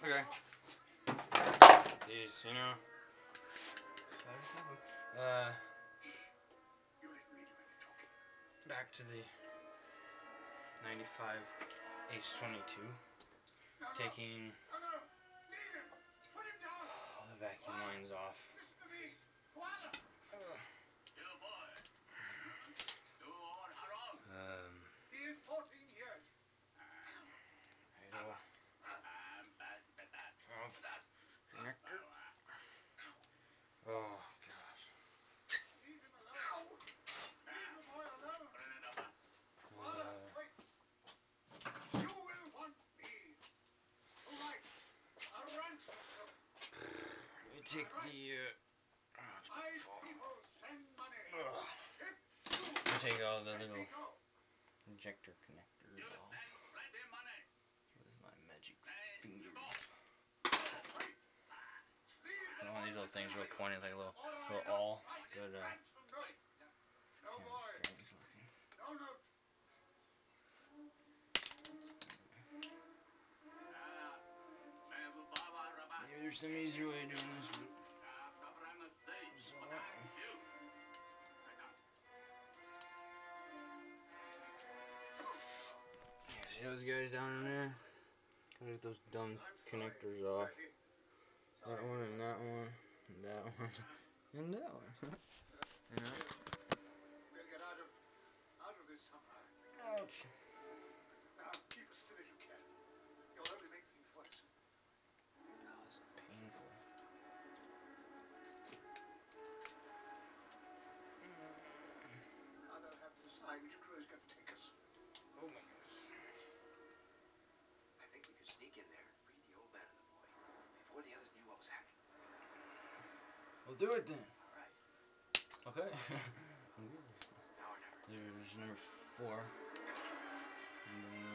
Okay. These, you know. Back to the 95 H22. Taking all the vacuum lines off. Connector. Oh gosh. You take the take all the little injector connectors off with my magic fingers. One of these little things real pointy, like a little awl. Good, maybe there's some easier way of doing this, but see those guys down in there? Gotta get those dumb connectors off. That one and that one and that one and that one. You know? Ouch. Keep as still as you can. You'll only make things worse. Oh, it's painful. Now they'll have to decide which crew is going to take us. Oh my gosh. I think we could sneak in there and free the old man and the boy before the others knew what was happening. We'll do it then. Alright. Okay. There's number 4. And then,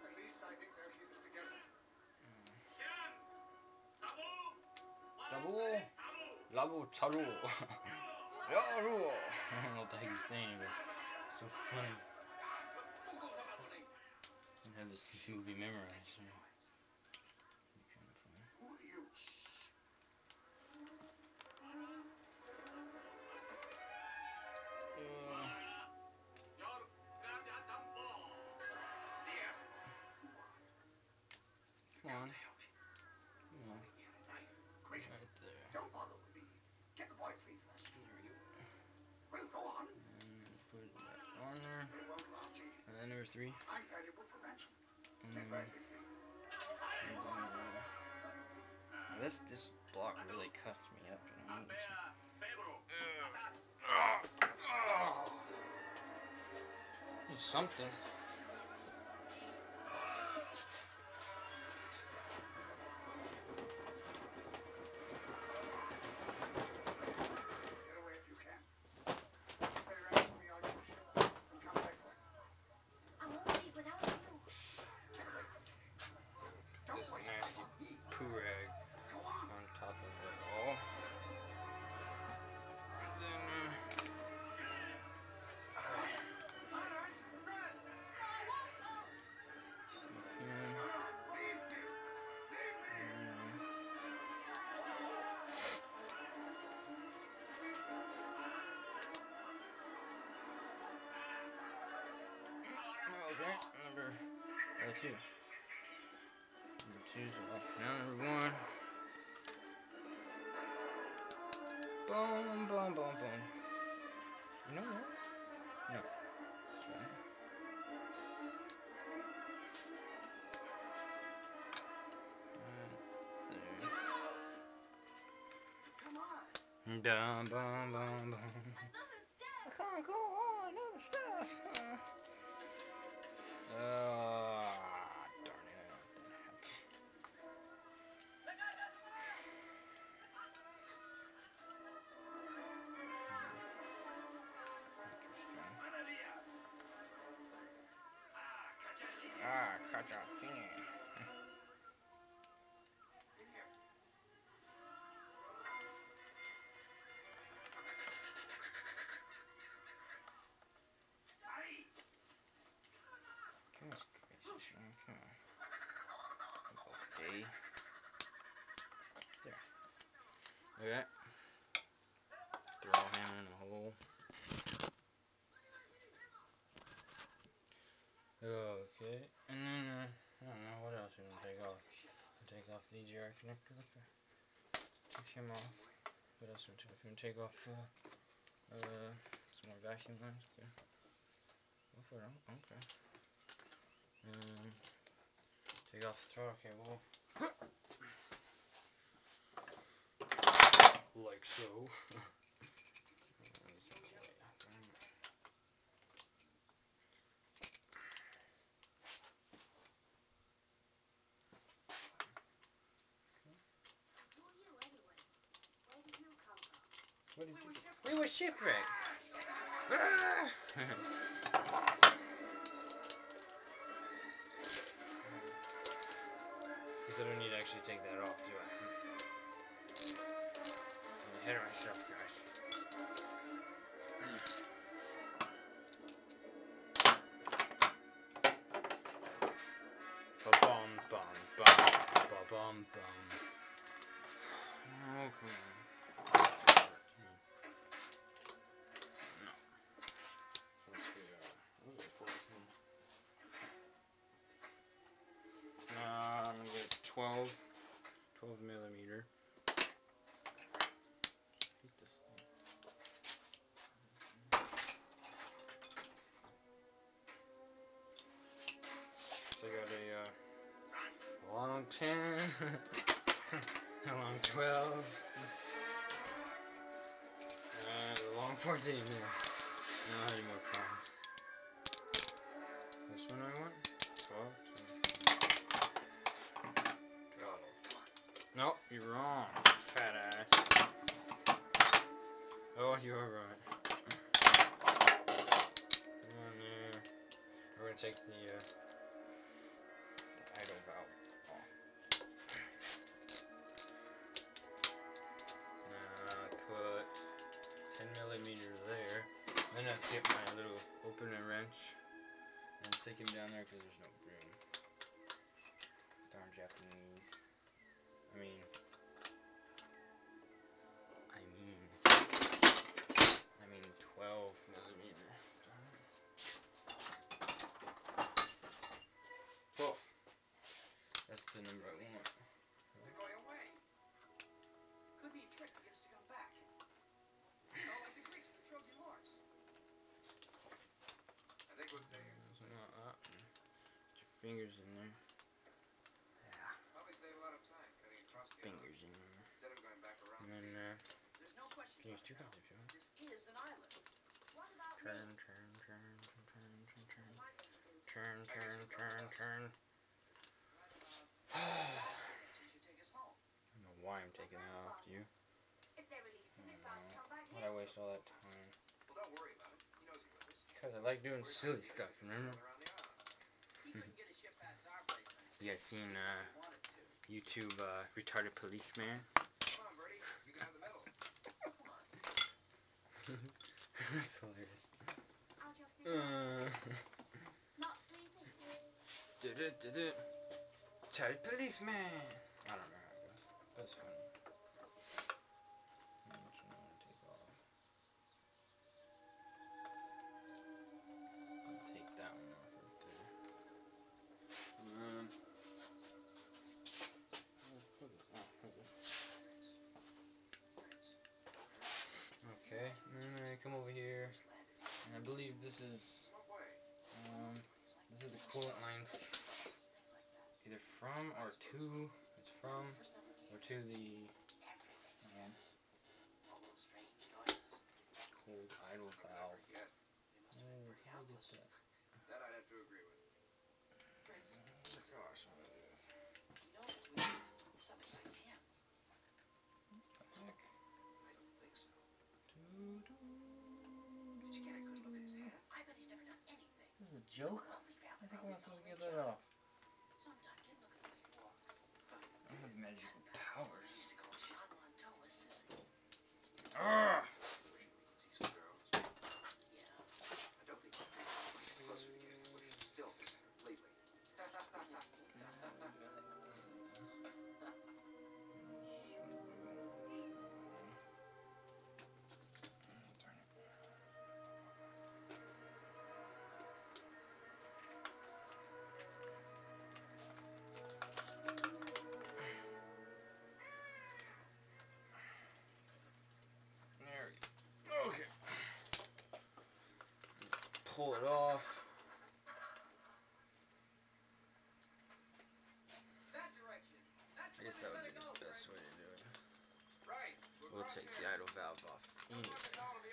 at least I think they'll keep us together. Tabu! Labu Taru! Yaru! I don't know what the heck he's saying, but it's so funny. I have this movie memorized. So. Kind of funny. Who are you? Come on. Come on. Right there. Don't bother with me. Get the boy free first. There we go. Well, go on. And put that on there. And then number 3. I'm valuable for ransom. This block really cuts me up. You know? Something. Number 2. Number 2's off. Now number 1. Boom, boom, boom, boom. You know what? No. That's right. Come on. Dum, bum, bum, bum. I can't go on. Another stuff. Darn it, I don't know what that happened. Interesting. Kachachini. Let's Okay. Throw him in a hole. Okay. And then, I don't know, what else we gonna take off? Take off the jar connector. Take him off. What else we gonna take off? Some more vacuum lines. Okay. Go for it. Okay. Take off the throttle cable. Like so. What did you? We were shipwrecked. Because I don't need to actually take that off, do I? I'm ahead of myself, guys. Ba-bum, bum, bum, ba-bum, bum. Oh, come on. No. So let's get, what was it, 14? I'm gonna get 12 millimeter. Hate this thing. So I got a long 10, a long 12, and a long 14 there. I don't have any more prongs. This one I want? 12. Nope, you're wrong, fat ass. Oh, you are right. And we're gonna take the idle valve off. Now I put 10 millimeters there. Then I have to get my little opener wrench and stick him down there because there's no room. Darn Japanese. I mean 12 millimeter. 12. That's the number I want. They're going away. Could be a trick to get us to come back. You know, like the Greeks and the Trojan horse. I think we'll stay here. Get your fingers in there. Yeah. Probably save a lot of time cutting across the fingers in there. Instead of going back around. And then there's no question. Can use two hands if you want. This is an island. What about turn. I don't know why I'm taking that off to you. Why'd I waste all that time? Well, don't worry about it. He knows you're with us. Because I like doing silly stuff, remember? You guys seen YouTube Retarded Policeman? Come on, Birdie. You can have the medal. Come on. That's hilarious. Retarded Policeman! I don't know how it goes. That's funny. Which one do I want to take off? I'll take that one off right there. Okay, and then I come over here, and I believe this is the coolant line either from or to, it's from or to the cold idle valve. Oh, how did that? That I'd have to agree with. Gosh, this is a joke? I think I'm not supposed to get that off. I have magical powers. Ah! pull it off. That direction. That's I guess that would be the best way to do it. right. We'll take the idle valve off anyway.